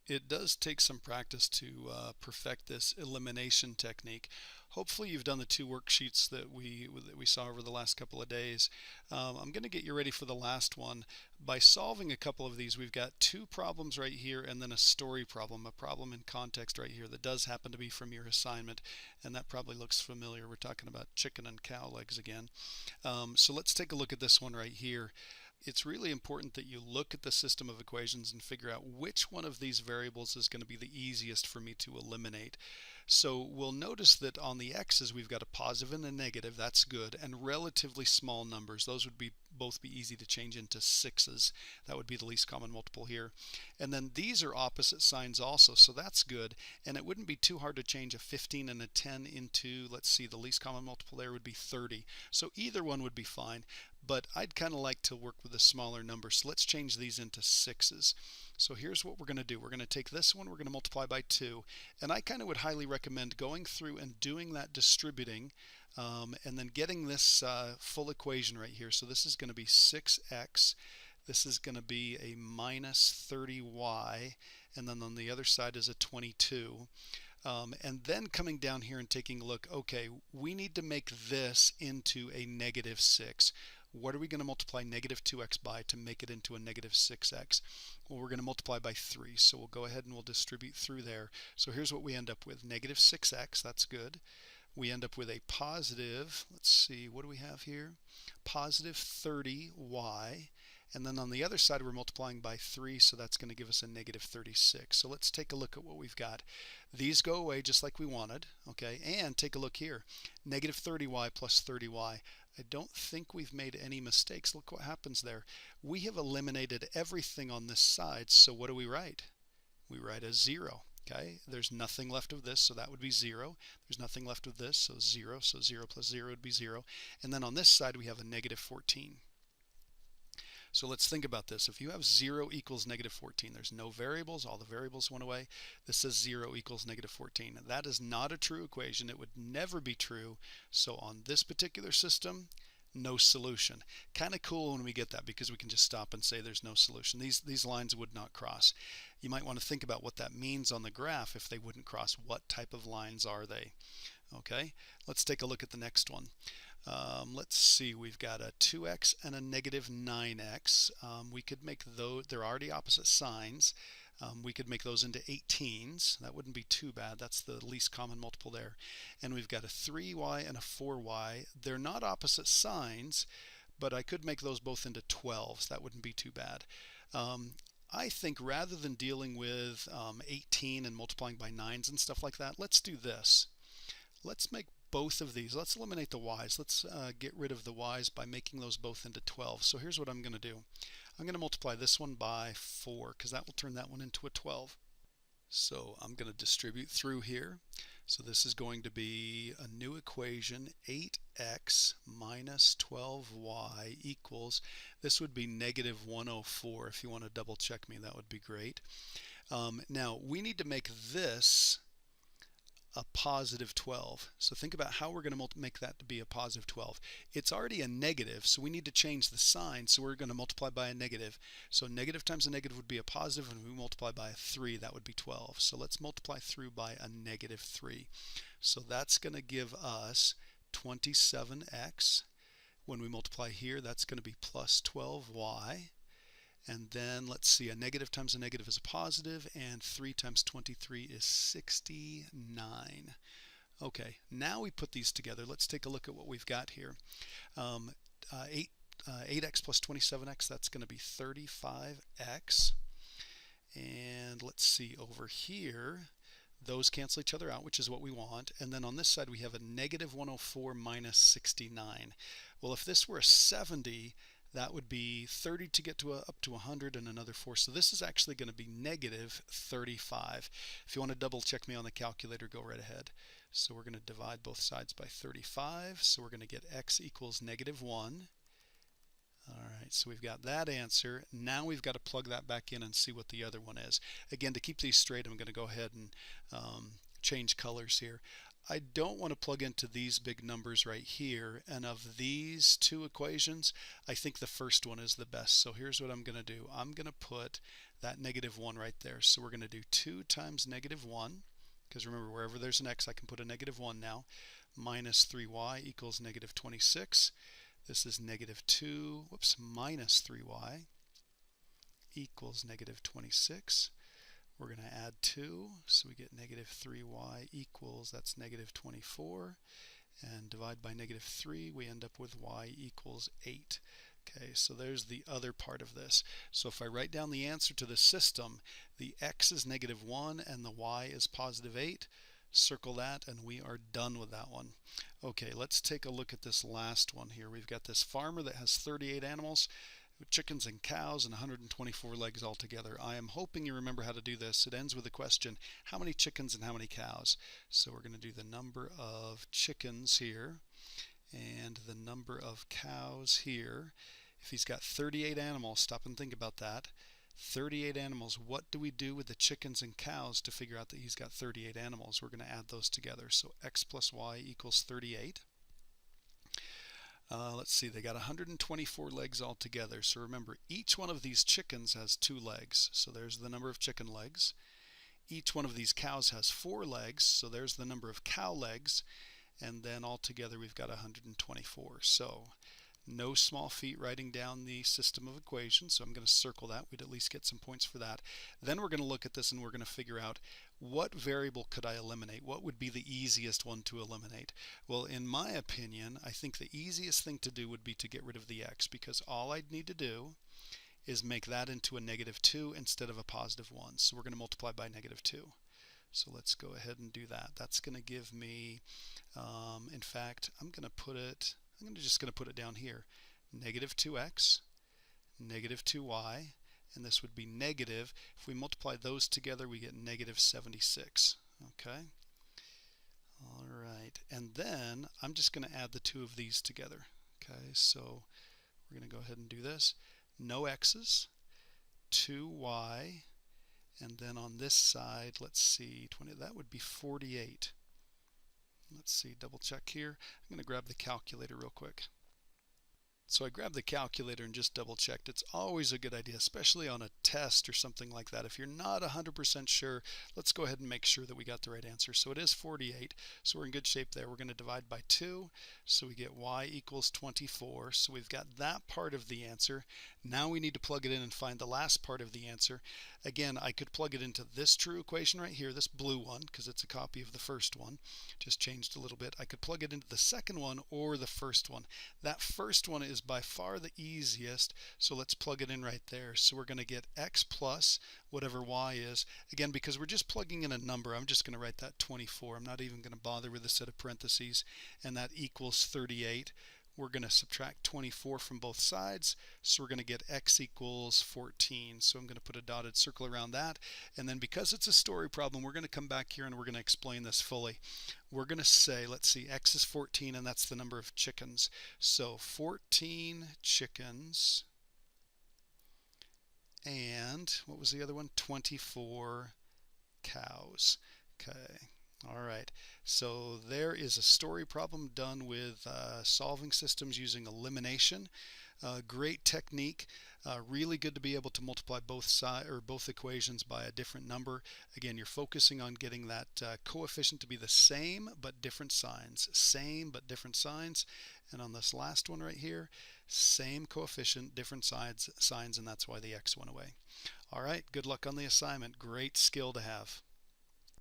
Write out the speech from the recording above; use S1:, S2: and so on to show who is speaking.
S1: It does take some practice to perfect this elimination technique. Hopefully you've done the two worksheets that we saw over the last couple of days. I'm going to get you ready for the last one. By solving a couple of these, we've got two problems right here and then a story problem, a problem in context right here that does happen to be from your assignment, and that probably looks familiar. We're talking about chicken and cow legs again. So let's take a look at this one right here. It's really important that you look at the system of equations and figure out which one of these variables is going to be the easiest for me to eliminate. So we'll notice that on the x's we've got a positive and a negative. That's good. And relatively small numbers. Those would both be easy to change into sixes. That would be the least common multiple here. And then these are opposite signs also, so that's good. And it wouldn't be too hard to change a 15 and a 10 into, let's see, the least common multiple there would be 30. So either one would be fine, but I'd kind of like to work with a smaller number. So let's change these into sixes. So here's what we're going to do. We're going to take this one, we're going to multiply by 2, and I kind of would highly recommend going through and doing that distributing and then getting this full equation right here. So this is going to be 6x, this is going to be a minus 30y, and then on the other side is a 22. And then coming down here and taking a look, okay, we need to make this into a negative 6. What are we going to multiply negative 2x by to make it into a negative 6x? Well, we're going to multiply by 3, so we'll go ahead and we'll distribute through there. So here's what we end up with, negative 6x, that's good. We end up with a positive, let's see, what do we have here? Positive 30y. And then on the other side, we're multiplying by 3, so that's going to give us a negative 36. So let's take a look at what we've got. These go away just like we wanted, okay? And take a look here, negative 30y plus 30y. I don't think we've made any mistakes. Look what happens there. We have eliminated everything on this side, so what do we write? We write a 0. Okay, there's nothing left of this, so that would be 0. There's nothing left of this, so 0. So 0 plus 0 would be 0. And then on this side, we have a negative 14. So let's think about this. If you have 0 equals negative 14, there's no variables, all the variables went away. This says 0 equals negative 14. That is not a true equation. It would never be true. So on this particular system, no solution. Kind of cool when we get that because we can just stop and say there's no solution. These lines would not cross. You might want to think about what that means on the graph if they wouldn't cross. What type of lines are they? Okay, let's take a look at the next one. Let's see, we've got a 2x and a negative 9x. We could make those, they're already opposite signs. We could make those into 18s. That wouldn't be too bad. That's the least common multiple there. And we've got a 3y and a 4y. They're not opposite signs, but I could make those both into 12s. That wouldn't be too bad. I think rather than dealing with 18 and multiplying by 9s and stuff like that, let's do this. Let's make both of these. Let's eliminate the y's. Let's get rid of the y's by making those both into 12. So here's what I'm going to do. I'm going to multiply this one by 4 because that will turn that one into a 12. So I'm going to distribute through here. So this is going to be a new equation, 8x minus 12y equals, this would be negative 104. If you want to double check me, that would be great. Now we need to make this a positive 12. So think about how we're going to make that to be a positive 12. It's already a negative, so we need to change the sign. So we're going to multiply by a negative. So negative times a negative would be a positive, and we multiply by a 3, that would be 12. So let's multiply through by a negative 3. So that's going to give us 27x. When we multiply here, that's going to be plus 12y. And then let's see, a negative times a negative is a positive, and 3 times 23 is 69. Okay, now we put these together. Let's take a look at what we've got here. 8x plus 27x, that's going to be 35x. And let's see, over here, those cancel each other out, which is what we want. And then on this side, we have a negative 104 minus 69. Well, if this were a 70, that would be 30 to get to up to 100 and another 4. So this is actually going to be negative 35. If you want to double check me on the calculator, go right ahead. So we're going to divide both sides by 35. So we're going to get x equals negative 1. All right, so we've got that answer. Now we've got to plug that back in and see what the other one is. Again, to keep these straight, I'm going to go ahead and change colors here. I don't want to plug into these big numbers right here, and of these two equations, I think the first one is the best. So here's what I'm going to do. I'm going to put that negative 1 right there. So we're going to do 2 times negative 1, because remember, wherever there's an x, I can put a negative 1 now, minus 3y equals negative 26. This is negative 2, minus 3y equals negative 26. We're going to add 2, so we get negative 3y equals, that's negative 24. And divide by negative 3, we end up with y equals 8. Okay, so there's the other part of this. So if I write down the answer to the system, the x is negative 1 and the y is positive 8. Circle that and we are done with that one. Okay, let's take a look at this last one here. We've got this farmer that has 38 animals, chickens and cows, and 124 legs altogether. I am hoping you remember how to do this. It ends with the question, how many chickens and how many cows? So we're going to do the number of chickens here and the number of cows here. If he's got 38 animals, stop and think about that. 38 animals, what do we do with the chickens and cows to figure out that he's got 38 animals? We're going to add those together. So x plus y equals 38. Let's see, they got 124 legs altogether. So remember, each one of these chickens has 2 legs. So there's the number of chicken legs. Each one of these cows has 4 legs. So there's the number of cow legs. And then altogether we've got 124. So no small feat writing down the system of equations, so I'm going to circle that. We'd at least get some points for that. Then we're going to look at this and we're going to figure out what variable could I eliminate? What would be the easiest one to eliminate? Well, in my opinion, I think the easiest thing to do would be to get rid of the x, because all I'd need to do is make that into a negative 2 instead of a positive 1. So we're going to multiply by negative 2. So let's go ahead and do that. That's going to give me, in fact, I'm just going to put it down here. Negative 2x, negative 2y, and this would be negative. If we multiply those together, we get negative 76. Okay? All right. And then I'm just going to add the 2 of these together. Okay? So we're going to go ahead and do this. No x's, 2y, and then on this side, let's see, 20, that would be 48. Let's see, double check here. I'm going to grab the calculator real quick. So I grabbed the calculator and just double checked. It's always a good idea, especially on a test or something like that. If you're not 100% sure, let's go ahead and make sure that we got the right answer. So it is 48, so we're in good shape there. We're going to divide by 2, so we get y equals 24. So we've got that part of the answer. Now we need to plug it in and find the last part of the answer. Again, I could plug it into this true equation right here, this blue one, because it's a copy of the first one. Just changed a little bit. I could plug it into the second one or the first one. That first one is by far the easiest, so let's plug it in right there. So we're going to get x plus whatever y is. Again, because we're just plugging in a number, I'm just going to write that 24. I'm not even going to bother with a set of parentheses, and that equals 38. We're going to subtract 24 from both sides, so we're going to get x equals 14. So I'm going to put a dotted circle around that, and then because it's a story problem, we're going to come back here and we're going to explain this fully. We're going to say, let's see, x is 14, and that's the number of chickens. So 14 chickens, and what was the other one? 24 cows. Okay. All right, so there is a story problem done with solving systems using elimination. Great technique. Really good to be able to multiply both equations by a different number. Again, you're focusing on getting that coefficient to be the same but different signs. Same but different signs. And on this last one right here, same coefficient, different signs, and that's why the x went away. All right, good luck on the assignment. Great skill to have.